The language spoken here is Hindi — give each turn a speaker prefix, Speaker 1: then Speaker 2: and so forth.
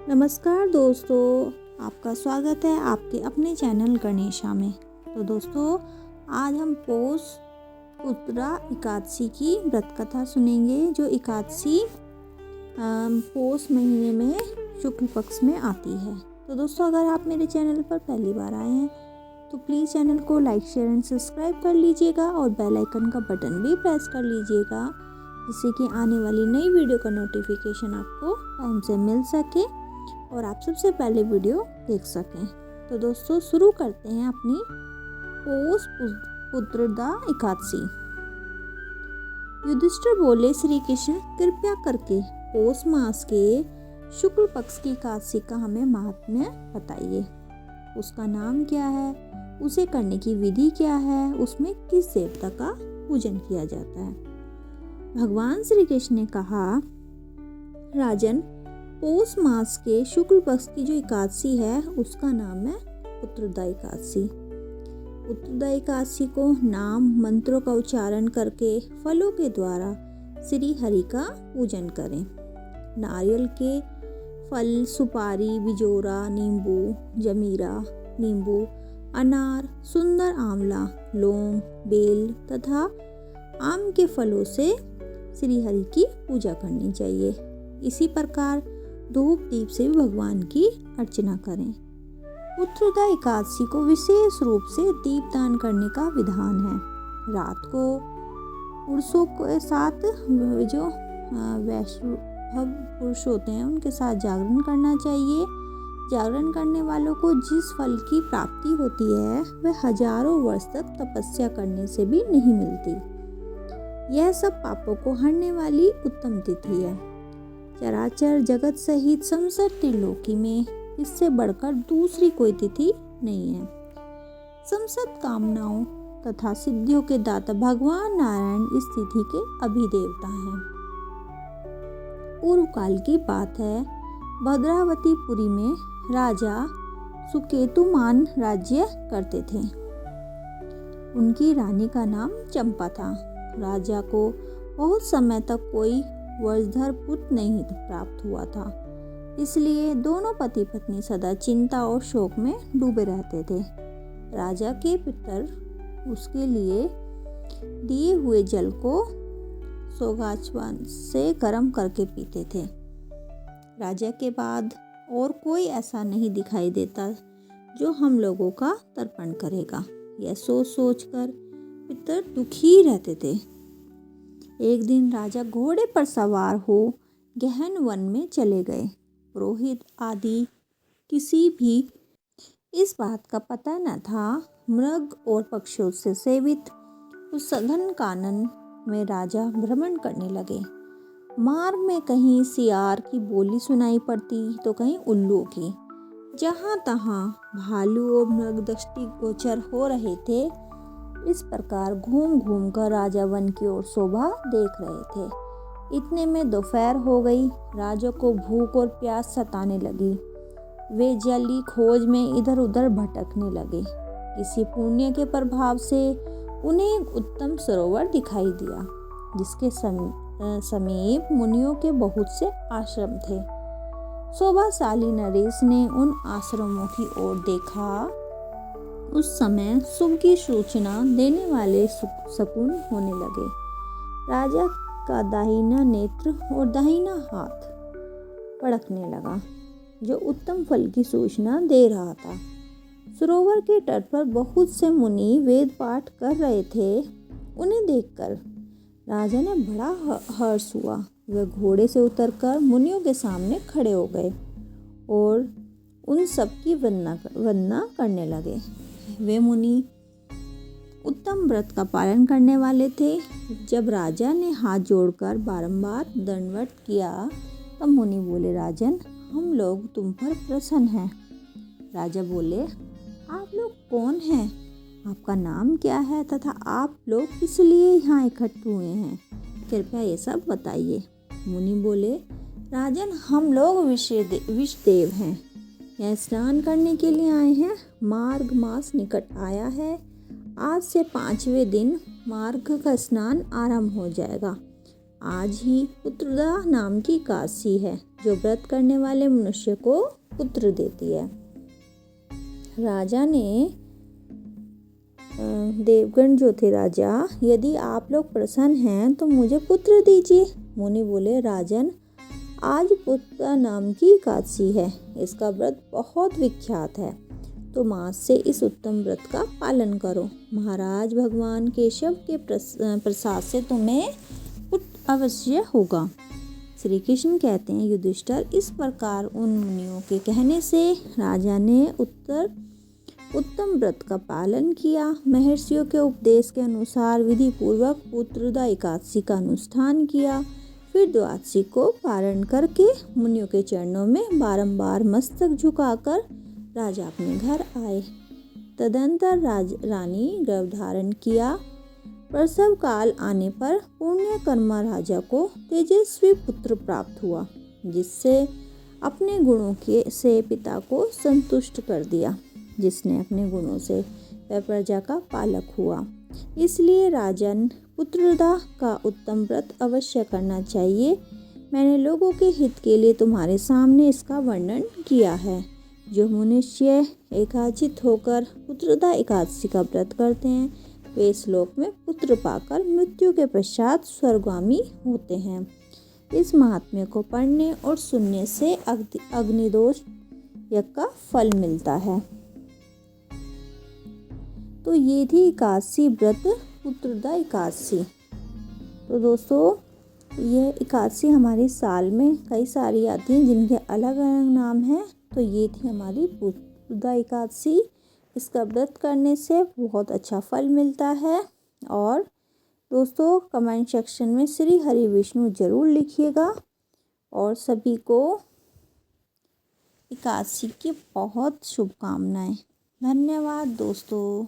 Speaker 1: नमस्कार दोस्तों, आपका स्वागत है आपके अपने चैनल गणेशा में। तो दोस्तों, आज हम पौष पुत्रा एकादशी की व्रत कथा सुनेंगे, जो एकादशी पौष महीने में शुक्ल पक्ष में आती है। तो दोस्तों, अगर आप मेरे चैनल पर पहली बार आए हैं तो प्लीज़ चैनल को लाइक, शेयर एंड सब्सक्राइब कर लीजिएगा और बेल आइकन का बटन भी प्रेस कर लीजिएगा, जिससे कि आने वाली नई वीडियो का नोटिफिकेशन आपको टाइम से मिल सके और आप सबसे पहले वीडियो देख सकें। तो दोस्तों, शुरू करते हैं अपनी पौष पुत्रदा एकादशी। युधिष्ठिर बोले, श्री कृष्ण कृपया करके पौष मास के शुक्ल पक्ष की एकादशी का हमें महात्म्य बताइए। उसका नाम क्या है, उसे करने की विधि क्या है, उसमें किस देवता का पूजन किया जाता है। भगवान श्री कृष्ण ने कहा, राजन, पौष मास के शुक्ल पक्ष की जो एकादशी है उसका नाम है पुत्रदा एकादशी। पुत्रदा एकादशी को नाम मंत्रों का उच्चारण करके फलों के द्वारा श्री हरि का पूजन करें। नारियल के फल, सुपारी, बिजोरा, नींबू, जमीरा, नींबू, अनार, सुंदर आंवला, लौंग, बेल तथा आम के फलों से श्री हरि की पूजा करनी चाहिए। इसी प्रकार धूप दीप से भी भगवान की अर्चना करें। पुत्रदा एकादशी को विशेष रूप से दीपदान करने का विधान है। रात को पुरुषों के साथ जो वैष्णव पुरुष होते हैं उनके साथ जागरण करना चाहिए। जागरण करने वालों को जिस फल की प्राप्ति होती है वह हजारों वर्ष तक तपस्या करने से भी नहीं मिलती। यह सब पापों को हरने वाली उत्तम तिथि है। चराचर जगत सहित संसार त्रिलोकी में इससे बढ़कर दूसरी कोई तिथि नहीं है। समस्त कामनाओं तथा सिद्धियों के दाता भगवान नारायण इस तिथि के अधिदेवता हैं। पूर्व काल की बात है, भद्रावतीपुरी में राजा सुकेतुमान राज्य करते थे। उनकी रानी का नाम चंपा था। राजा को बहुत समय तक कोई वंशधर पुत्र नहीं प्राप्त हुआ था, इसलिए दोनों पति पत्नी सदा चिंता और शोक में डूबे रहते थे। राजा के पितर उसके लिए दिए हुए जल को सोगाचवान से गर्म करके पीते थे। राजा के बाद और कोई ऐसा नहीं दिखाई देता जो हम लोगों का तर्पण करेगा। यह सोच सोच कर पितर दुखी रहते थे। एक दिन राजा घोड़े पर सवार हो गहन वन में चले गए। पुरोहित आदि किसी भी इस बात का पता न था। मृग और पक्षियों से सेवित उस सघन कानन में राजा भ्रमण करने लगे। मार्ग में कहीं सियार की बोली सुनाई पड़ती तो कहीं उल्लू की। जहाँ तहाँ भालू और मृग दृष्टिगोचर हो रहे थे। इस प्रकार घूम घूम कर राजा वन की ओर शोभा देख रहे थे। इतने में दोपहर हो गई। राजा को भूख और प्यास सताने लगी। वे जल की खोज में इधर उधर भटकने लगे। किसी पुण्य के प्रभाव से उन्हें एक उत्तम सरोवर दिखाई दिया, जिसके समीप मुनियों के बहुत से आश्रम थे। शोभाशाली नरेश ने उन आश्रमों की ओर देखा। उस समय शुभ की सूचना देने वाले शकुन होने लगे। राजा का दाहिना नेत्र और दाहिना हाथ फड़कने लगा, जो उत्तम फल की सूचना दे रहा था। सरोवर के तट पर बहुत से मुनि वेद पाठ कर रहे थे। उन्हें देखकर राजा ने बड़ा हर्ष हुआ। वह घोड़े से उतरकर मुनियों के सामने खड़े हो गए और उन सबकी वंदना करने लगे। वे मुनि उत्तम व्रत का पालन करने वाले थे। जब राजा ने हाथ जोड़कर बारंबार दंडवत किया तब मुनि बोले, राजन, हम लोग तुम पर प्रसन्न हैं। राजा बोले, आप लोग कौन हैं? आपका नाम क्या है तथा आप लोग किस लिए यहाँ इकट्ठे हुए हैं? कृपया ये सब बताइए। मुनि बोले, राजन, हम लोग विषदेव हैं। यह स्नान करने के लिए आए हैं। मार्ग मास निकट आया है। आज से 5वें दिन मार्ग का स्नान आरंभ हो जाएगा। आज ही पुत्रदा नाम की एकादशी है जो व्रत करने वाले मनुष्य को पुत्र देती है। राजा ने देवगण जो थे राजा, यदि आप लोग प्रसन्न हैं तो मुझे पुत्र दीजिए। मुनि बोले, राजन, आज पुत्र नाम की एकादशी है, इसका व्रत बहुत विख्यात है, तुम आज से इस उत्तम व्रत का पालन करो। महाराज, भगवान केशव के प्रसाद से तुम्हें पुत्र अवश्य होगा। श्री कृष्ण कहते हैं, युधिष्ठिर, इस प्रकार उन मुनियों के कहने से राजा ने उत्तम व्रत का पालन किया। महर्षियों के उपदेश के अनुसार विधि पूर्वक पुत्रदा एकादशी का अनुष्ठान किया। फिर द्वादशी को पारण करके मुनियों के चरणों में बारंबार मस्तक झुकाकर राजा अपने घर आए। तदंतर रानी गर्भधारण किया। प्रसव काल आने पर पुण्यकर्मा राजा को तेजस्वी पुत्र प्राप्त हुआ, जिससे अपने गुणों से पिता को संतुष्ट कर दिया। जिसने अपने गुणों से वह प्रजा का पालक हुआ। इसलिए राजन, पुत्रदा का उत्तम व्रत अवश्य करना चाहिए। मैंने लोगों के हित के लिए तुम्हारे सामने इसका वर्णन किया है। जो मनुष्य एकाचित होकर पुत्रदा एकादशी का व्रत करते हैं, वे इस लोक में पुत्र पाकर मृत्यु के पश्चात स्वर्गगामी होते हैं। इस महात्म्य को पढ़ने और सुनने से अग्निदोष यज्ञ का फल मिलता है। तो ये थी एकादशी व्रत, पुत्रदा एकादशी। तो दोस्तों, ये एकादशी हमारे साल में कई सारी आती हैं जिनके अलग अलग नाम हैं। तो ये थी हमारी पुत्रदा एकादशी। इसका व्रत करने से बहुत अच्छा फल मिलता है। और दोस्तों, कमेंट सेक्शन में श्री हरि विष्णु जरूर लिखिएगा। और सभी को एकादशी की बहुत शुभकामनाएं। धन्यवाद दोस्तों।